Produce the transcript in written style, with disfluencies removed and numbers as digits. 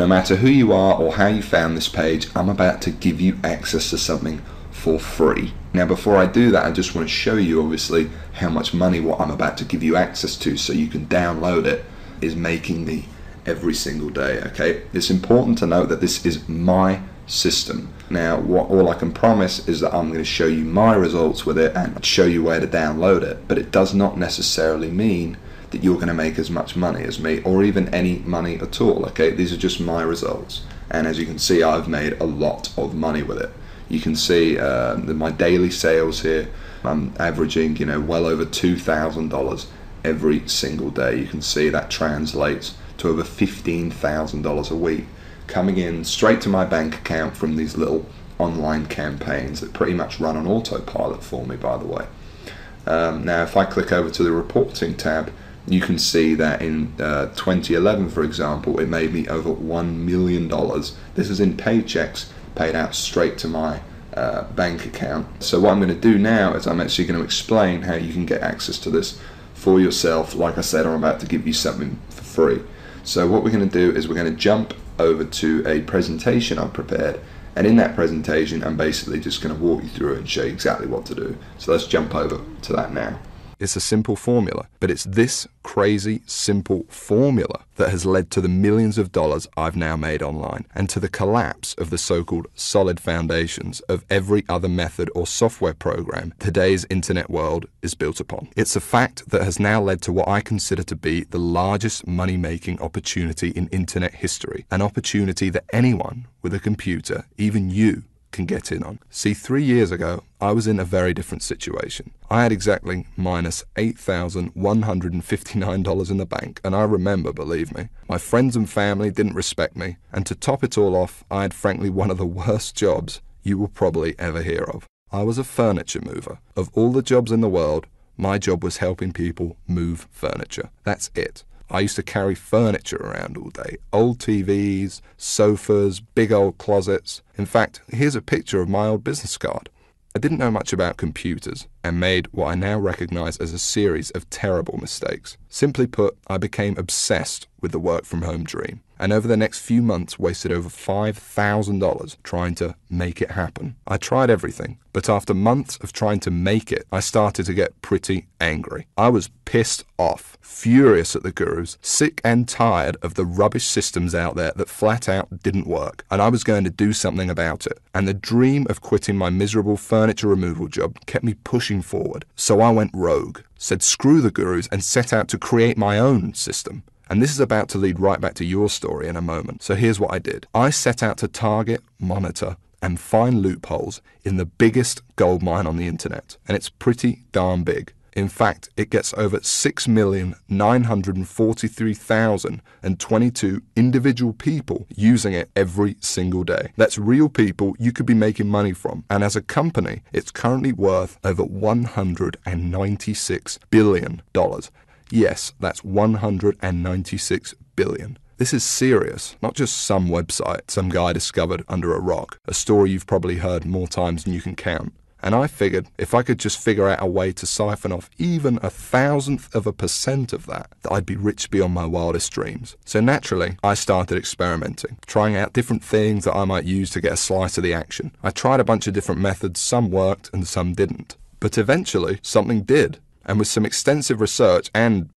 No matter who you are or how you found this page, I'm about to give you access to something for free. Now before I do that, I just want to show you obviously how much money what I'm about to give you access to so you can download it is making me every single day. Okay, it's important to note that this is my system. Now all I can promise is that I'm going to show you my results with it and show you where to download it, but it does not necessarily mean that you're going to make as much money as me or even any money at all. Okay, these are just my results, and as you can see, I've made a lot of money with it. You can see my daily sales here. I'm averaging, well over $2,000 every single day. You can see that translates to over $15,000 a week coming in straight to my bank account from these little online campaigns that pretty much run on autopilot for me, by the way. Now if I click over to the reporting tab, you can see that in 2011, for example, it made me over $1 million. This is in paychecks paid out straight to my bank account. So what I'm going to do now is I'm actually going to explain how you can get access to this for yourself. Like I said, I'm about to give you something for free. So what we're going to do is we're going to jump over to a presentation I've prepared, and in that presentation I'm basically just going to walk you through it and show you exactly what to do. So let's jump over to that now. It's a simple formula, but it's this crazy simple formula that has led to the millions of dollars I've now made online and to the collapse of the so-called solid foundations of every other method or software program today's internet world is built upon. It's a fact that has now led to what I consider to be the largest money-making opportunity in internet history, an opportunity that anyone with a computer, even you, can get in on. See, 3 years ago, I was in a very different situation. I had exactly minus $8,159 in the bank, and I remember, believe me, my friends and family didn't respect me, and to top it all off, I had frankly one of the worst jobs you will probably ever hear of. I was a furniture mover. Of all the jobs in the world, my job was helping people move furniture. That's it. I used to carry furniture around all day. Old TVs, sofas, big old closets. In fact, here's a picture of my old business card. I didn't know much about computers and made what I now recognize as a series of terrible mistakes. Simply put, I became obsessed with the work from home dream, and over the next few months wasted over $5,000 trying to make it happen. I tried everything, but after months of trying to make it, I started to get pretty angry. I was pissed off, furious at the gurus, sick and tired of the rubbish systems out there that flat out didn't work, and I was going to do something about it. And the dream of quitting my miserable furniture removal job kept me pushing forward. So I went rogue, said screw the gurus, and set out to create my own system. And this is about to lead right back to your story in a moment. So here's what I did. I set out to target, monitor, and find loopholes in the biggest goldmine on the internet. And it's pretty darn big. In fact, it gets over 6,943,022 individual people using it every single day. That's real people you could be making money from. And as a company, it's currently worth over $196 billion. Yes, that's 196 billion. This is serious, not just some website some guy discovered under a rock, a story you've probably heard more times than you can count. And I figured if I could just figure out a way to siphon off even 1,000% of that I'd be rich beyond my wildest dreams. So naturally, I started experimenting, trying out different things that I might use to get a slice of the action. I tried a bunch of different methods, some worked and some didn't. But eventually, something did. And with some extensive research and